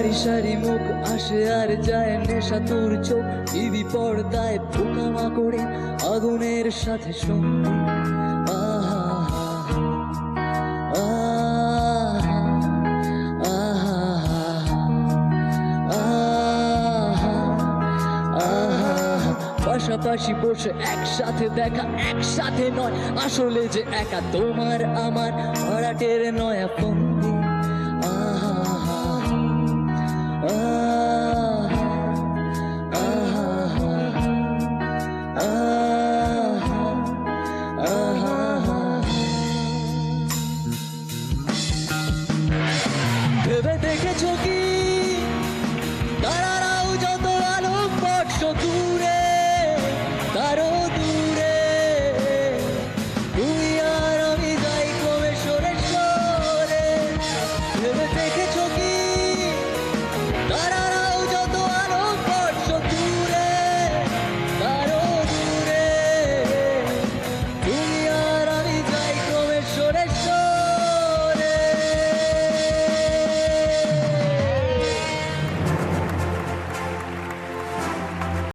সারি সারি মুখ আসে আর যায়, নেশা তোর চোখ টিভি পর্দায় পোকামা করে আগুনের সাথে সঙ্গে। আহা আহা আহা আহা, পাশাপাশি বসে একসাথে দেখা, একসাথে নয় আসলে যে একা, তোমার আমার ভরাটের নয়া ফন্দি। আহা আহা আহা আহা আহা। ভেবে দেখেছো কি